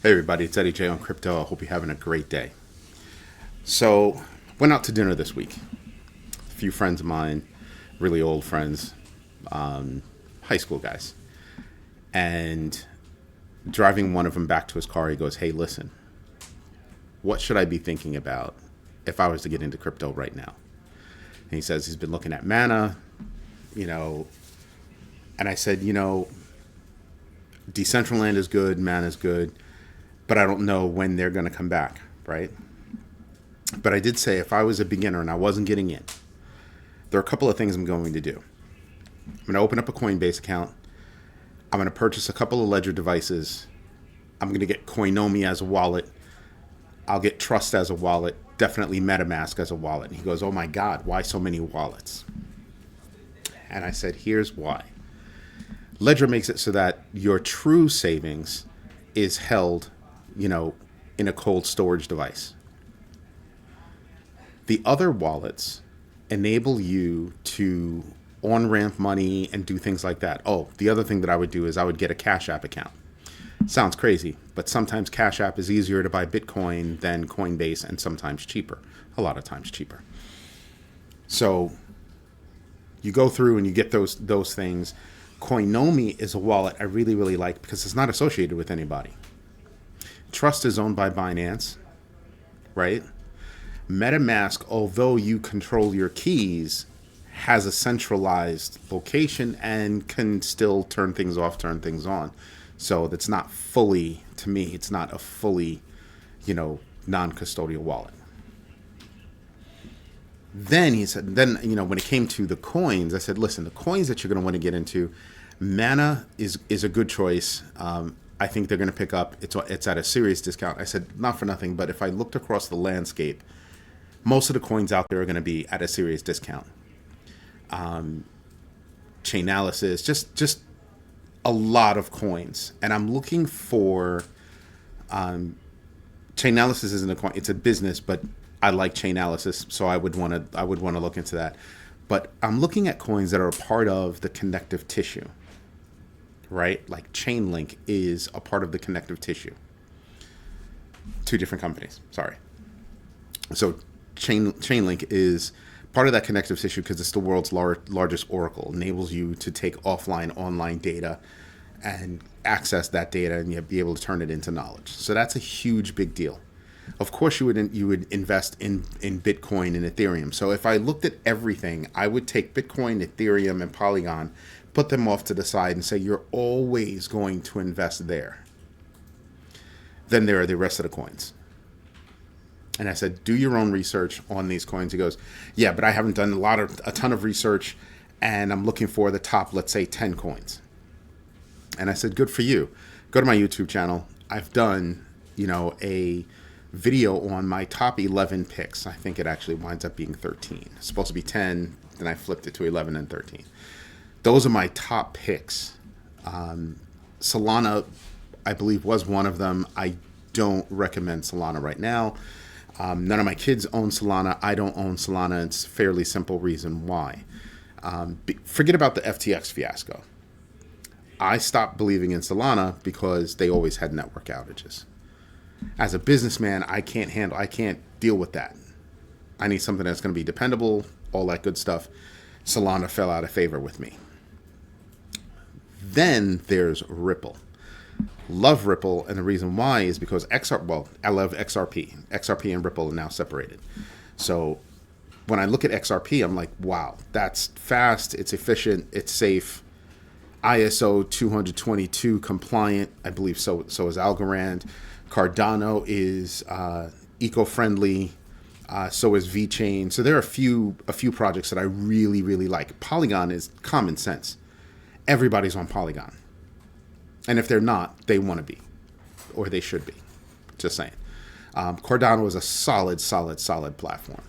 Hey everybody, it's Eddie J on Crypto. I hope you're having a great day. So, went out to dinner this week. A few friends of mine, really old friends, high school guys. And driving one of them back to his car, he goes, "Hey, listen, what should I be thinking about if I was to get into crypto right now?" And he says he's been looking at Mana, you know, and I said, Decentraland is good, Mana is good, but I don't know when they're going to come back, right? But I did say if I was a beginner and I wasn't getting in, there are a couple of things I'm going to do. I'm going to open up a Coinbase account. I'm going to purchase a couple of Ledger devices. I'm going to get Coinomi as a wallet. I'll get Trust as a wallet. Definitely MetaMask as a wallet. And he goes, "Oh my God, why so many wallets?" And I said, here's why. Ledger makes it so that your true savings is held, in a cold storage device. The other wallets enable you to on-ramp money and do things like that. Oh, the other thing that I would do is I would get a Cash App account. Sounds crazy, but sometimes Cash App is easier to buy Bitcoin than Coinbase, and sometimes cheaper. A lot of times cheaper. So you go through and you get those things. Coinomi is a wallet I really, really like because it's not associated with anybody. Trust is owned by Binance, right? MetaMask, although you control your keys, has a centralized location and can still turn things off, turn things on. So that's not fully, to me, it's not a fully, non-custodial wallet. Then he said, when it came to the coins, I said, listen, the coins that you're going to want to get into, Mana is a good choice. I think they're going to pick up. It's at a serious discount. I said, not for nothing, but if I looked across the landscape, most of the coins out there are going to be at a serious discount. Chainalysis, just a lot of coins, and I'm looking for. Chainalysis isn't a coin; it's a business, but I like Chainalysis, so I would want to look into that. But I'm looking at coins that are a part of the connective tissue, right? Like Chainlink is a part of the connective tissue. Two different companies, sorry. So Chainlink is part of that connective tissue because it's the world's largest oracle. It enables you to take offline, online data and access that data and you'll be able to turn it into knowledge. So that's a huge, big deal. Of course, you would invest in Bitcoin and Ethereum. So if I looked at everything, I would take Bitcoin, Ethereum, and Polygon, put them off to the side and say, you're always going to invest there. Then there are the rest of the coins. And I said, do your own research on these coins. He goes, yeah, but I haven't done a ton of research, and I'm looking for the top, let's say, 10 coins. And I said, good for you. Go to my YouTube channel. I've done, a video on my top 11 picks. I think it actually winds up being 13. It's supposed to be 10, then I flipped it to 11 and 13. Those are my top picks. Solana, I believe, was one of them. I don't recommend Solana right now. None of my kids own Solana. I don't own Solana. It's a fairly simple reason why. Forget about the FTX fiasco. I stopped believing in Solana because they always had network outages. As a businessman, I can't deal with that. I need something that's going to be dependable, all that good stuff. Solana fell out of favor with me. Then there's Ripple. Love Ripple, and the reason why is because I love XRP. XRP and Ripple are now separated. So when I look at XRP, I'm like, wow, that's fast, it's efficient, it's safe, ISO 222 compliant. I believe so is Algorand. Cardano is eco-friendly. So is VeChain. So there are a few projects that I really, really like. Polygon is common sense. Everybody's on Polygon. And if they're not, they want to be. Or they should be. Just saying. Cardano is a solid platform.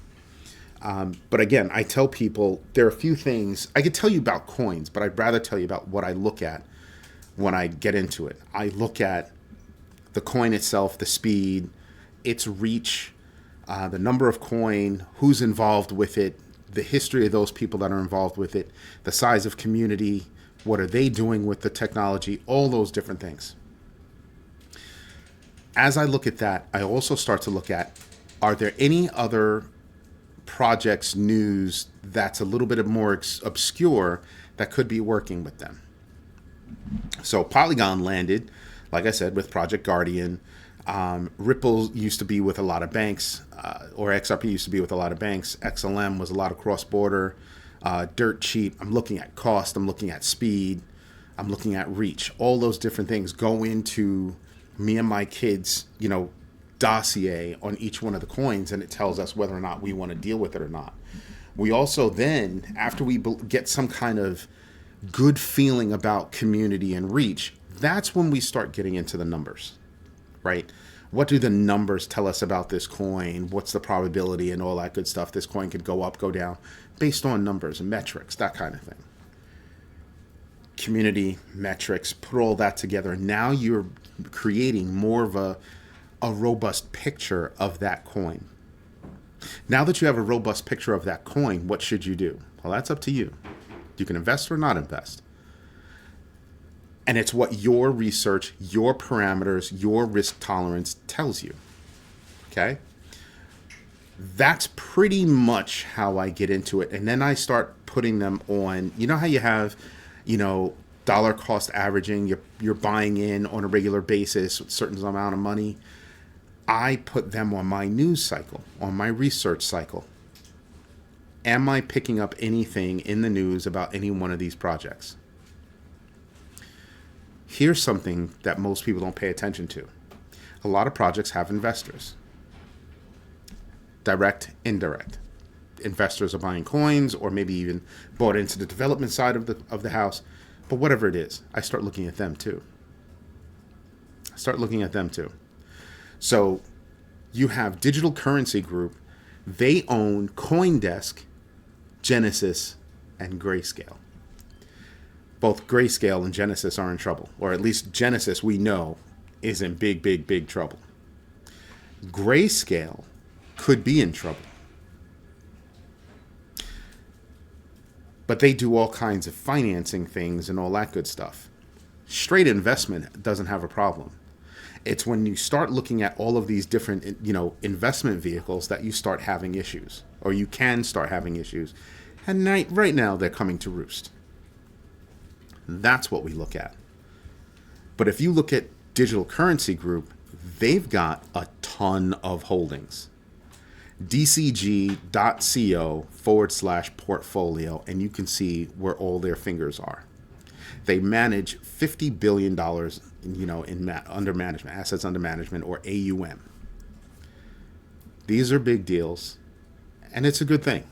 But again, I tell people there are a few things. I could tell you about coins, but I'd rather tell you about what I look at when I get into it. I look at the coin itself, the speed, its reach, the number of coin, who's involved with it, the history of those people that are involved with it, the size of community, what are they doing with the technology, all those different things. As I look at that, I also start to look at, are there any other projects, news that's a little bit more obscure that could be working with them? So Polygon landed, like I said, with Project Guardian. Ripple used to be with a lot of banks, or XRP used to be with a lot of banks. XLM was a lot of cross-border, dirt cheap. I'm looking at cost. I'm looking at speed. I'm looking at reach. All those different things go into me and my kids, dossier on each one of the coins, and it tells us whether or not we want to deal with it or not. We also then, after we get some kind of good feeling about community and reach, that's when we start getting into the numbers, right? What do the numbers tell us about this coin? What's the probability and all that good stuff? This coin could go up, go down, based on numbers and metrics, that kind of thing. Community, metrics, put all that together. Now you're creating more of a robust picture of that coin. Now that you have a robust picture of that coin, what should you do? Well, that's up to you. You can invest or not invest. And it's what your research, your parameters, your risk tolerance tells you. Okay? That's pretty much how I get into it. And then I start putting them on, how you have, dollar cost averaging, you're buying in on a regular basis with a certain amount of money. I put them on my news cycle, on my research cycle. Am I picking up anything in the news about any one of these projects? Here's something that most people don't pay attention to. A lot of projects have investors. Direct, indirect. Investors are buying coins or maybe even bought into the development side of the house. But whatever it is, I start looking at them too. So you have Digital Currency Group. They own CoinDesk, Genesis, and Grayscale. Both Grayscale and Genesis are in trouble, or at least Genesis, we know, is in big, big, big trouble. Grayscale could be in trouble. But they do all kinds of financing things and all that good stuff. Straight investment doesn't have a problem. It's when you start looking at all of these different, investment vehicles that you start having issues, or you can start having issues. And right now, they're coming to roost. That's what we look at. But if you look at Digital Currency Group, they've got a ton of holdings. DCG.co/portfolio, and you can see where all their fingers are. They manage $50 billion, under management, assets under management, or AUM. These are big deals, and it's a good thing.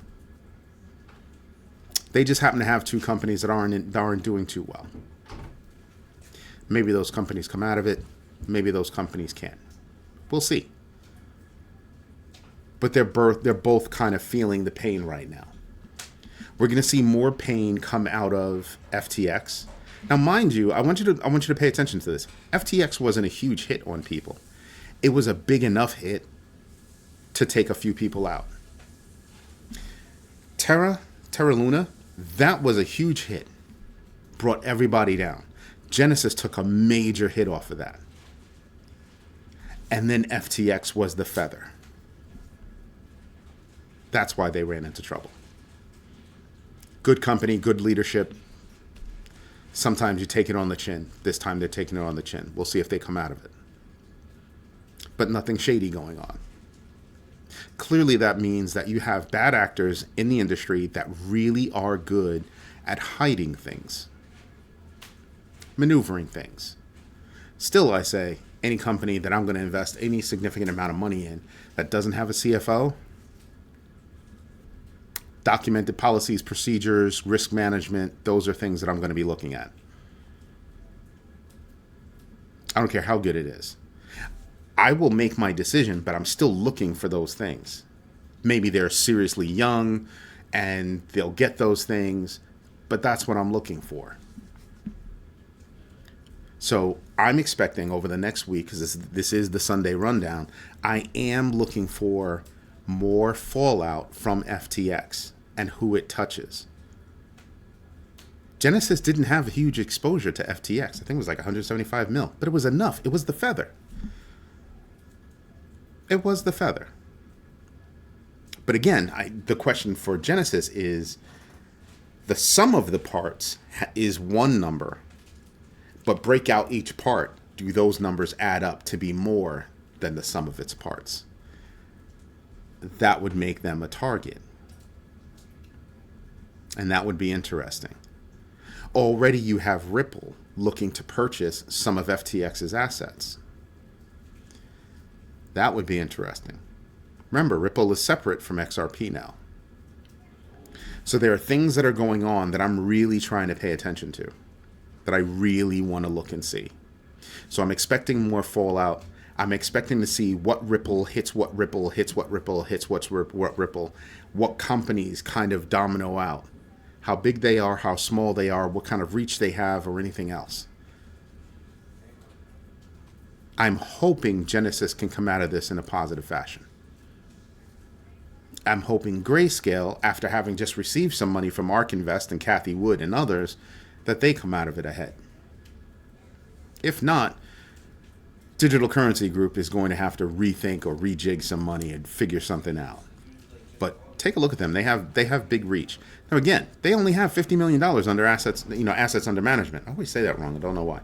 They just happen to have two companies that aren't doing too well. Maybe those companies come out of it. Maybe those companies can't. We'll see. But they're both kind of feeling the pain right now. We're going to see more pain come out of FTX. Now, mind you, I want you to pay attention to this. FTX wasn't a huge hit on people. It was a big enough hit to take a few people out. Terra Luna, that was a huge hit. Brought everybody down. Genesis took a major hit off of that. And then FTX was the feather. That's why they ran into trouble. Good company, good leadership. Sometimes you take it on the chin. This time they're taking it on the chin. We'll see if they come out of it. But nothing shady going on. Clearly that means that you have bad actors in the industry that really are good at hiding things, maneuvering things. Still, I say, any company that I'm going to invest any significant amount of money in that doesn't have a CFO, documented policies, procedures, risk management, those are things that I'm going to be looking at. I don't care how good it is. I will make my decision, but I'm still looking for those things. Maybe they're seriously young and they'll get those things, but that's what I'm looking for. So I'm expecting over the next week, because this is the Sunday rundown, I am looking for more fallout from FTX and who it touches. Genesis didn't have a huge exposure to FTX. I think it was like 175 mil, but it was enough. It was the feather. It was the feather. But again, the question for Genesis is the sum of the parts is one number, but break out each part. Do those numbers add up to be more than the sum of its parts? That would make them a target. And that would be interesting. Already you have Ripple looking to purchase some of FTX's assets. That would be interesting. Remember, Ripple is separate from XRP now. So there are things that are going on that I'm really trying to pay attention to, that I really want to look and see. So I'm expecting more fallout. I'm expecting to see what Ripple hits what Ripple hits what Ripple hits what Ripple, what companies kind of domino out, how big they are, how small they are, what kind of reach they have, or anything else. I'm hoping Genesis can come out of this in a positive fashion. I'm hoping Grayscale, after having just received some money from ARK Invest and Cathie Wood and others, that they come out of it ahead. If not, Digital Currency Group is going to have to rethink or rejig some money and figure something out. But take a look at them. They have big reach. Now again, they only have $50 million under assets under management. I always say that wrong. I don't know why.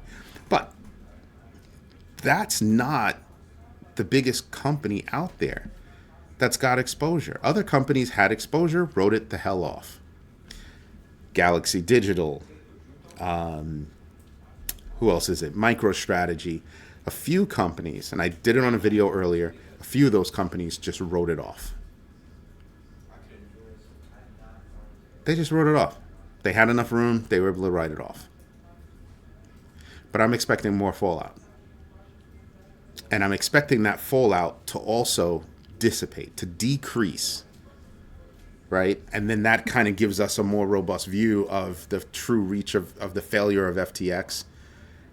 But that's not the biggest company out there that's got exposure. Other companies had exposure, wrote it the hell off. Galaxy Digital, who else is it? MicroStrategy. A few companies, and I did it on a video earlier, a few of those companies just wrote it off. They just wrote it off. They had enough room, they were able to write it off. But I'm expecting more fallout. And I'm expecting that fallout to also dissipate, to decrease, right? And then that kind of gives us a more robust view of the true reach of the failure of FTX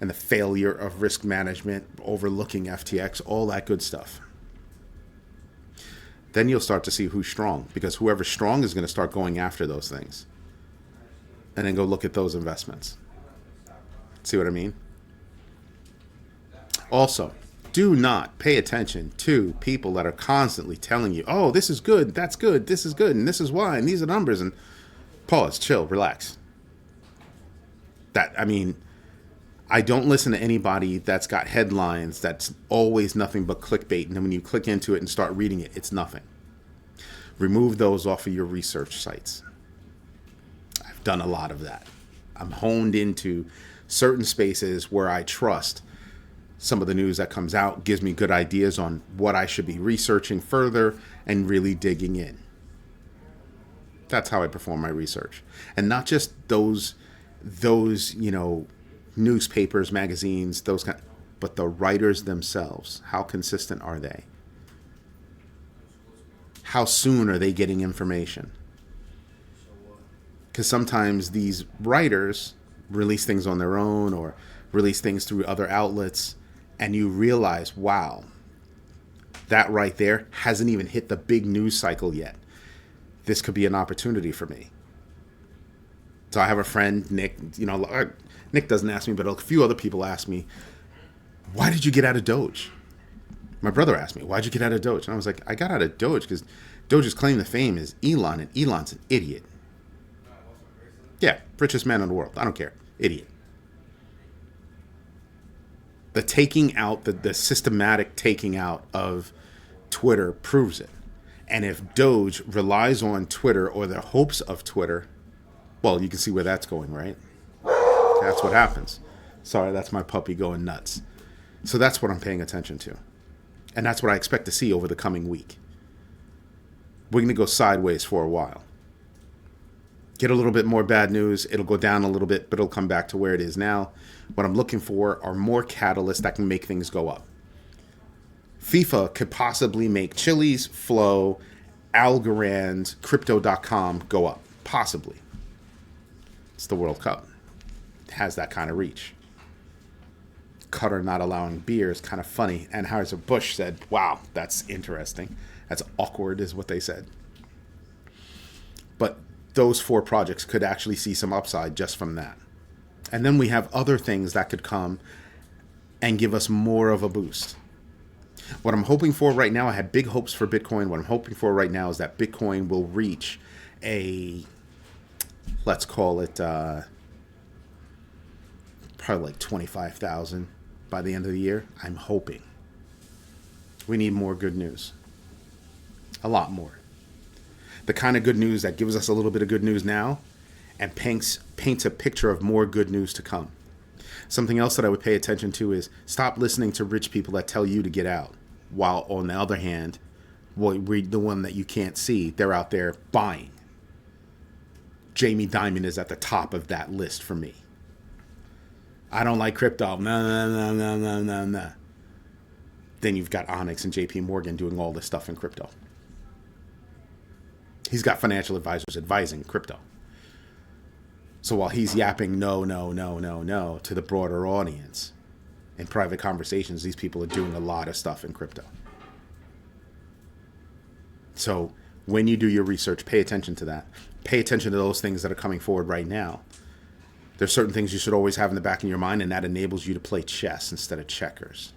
and the failure of risk management, overlooking FTX, all that good stuff. Then you'll start to see who's strong, because whoever's strong is going to start going after those things. And then go look at those investments. See what I mean? Also, do not pay attention to people that are constantly telling you, oh, this is good, that's good, this is good, and this is why, and these are numbers, and pause, chill, relax. I don't listen to anybody that's got headlines that's always nothing but clickbait, and then when you click into it and start reading it, it's nothing. Remove those off of your research sites. I've done a lot of that. I'm honed into certain spaces where I trust some of the news that comes out, gives me good ideas on what I should be researching further and really digging in. That's how I perform my research. And not just those newspapers, magazines, but the writers themselves. How consistent are they? How soon are they getting information? Because sometimes these writers release things on their own or release things through other outlets, and you realize, wow, that right there hasn't even hit the big news cycle yet. This could be an opportunity for me. So I have a friend, Nick, Nick doesn't ask me, but a few other people ask me, why did you get out of Doge? My brother asked me, why'd you get out of Doge? And I was like, I got out of Doge because Doge's claim to fame is Elon, and Elon's an idiot. Yeah, richest man in the world. I don't care. Idiot. The taking out, the systematic taking out of Twitter proves it. And if Doge relies on Twitter or the hopes of Twitter, well, you can see where that's going, right? That's what happens. Sorry, that's my puppy going nuts. So that's what I'm paying attention to. And that's what I expect to see over the coming week. We're going to go sideways for a while. Get a little bit more bad news. It'll go down a little bit, but it'll come back to where it is now. What I'm looking for are more catalysts that can make things go up. FIFA could possibly make Chili's, Flow, Algorand, Crypto.com go up. Possibly. It's the World Cup. It has that kind of reach. Qatar not allowing beer is kind of funny. And Anheuser-Busch said, wow, that's interesting. That's awkward is what they said. But those 4 projects could actually see some upside just from that. And then we have other things that could come and give us more of a boost. What I'm hoping for right now, I had big hopes for Bitcoin. What I'm hoping for right now is that Bitcoin will reach a, let's call it, probably like 25,000 by the end of the year. I'm hoping. We need more good news. A lot more. The kind of good news that gives us a little bit of good news now and paints a picture of more good news to come. Something else that I would pay attention to is stop listening to rich people that tell you to get out. While on the other hand, the one that you can't see, they're out there buying. Jamie Dimon is at the top of that list for me. I don't like crypto. No. Then you've got Onyx and JP Morgan doing all this stuff in crypto. He's got financial advisors advising crypto. So while he's yapping no to the broader audience, in private conversations, these people are doing a lot of stuff in crypto. So when you do your research, pay attention to that. Pay attention to those things that are coming forward right now. There's certain things you should always have in the back of your mind, and that enables you to play chess instead of checkers.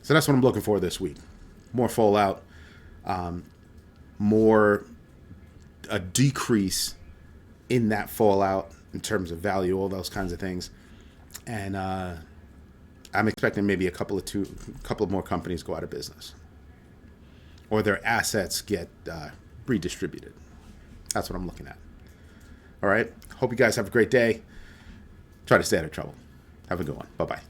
So that's what I'm looking for this week. More fallout, more a decrease in that fallout in terms of value, all those kinds of things. And I'm expecting maybe a couple of more companies go out of business, or their assets get redistributed. That's what I'm looking at. All right. Hope you guys have a great day. Try to stay out of trouble. Have a good one. Bye-bye.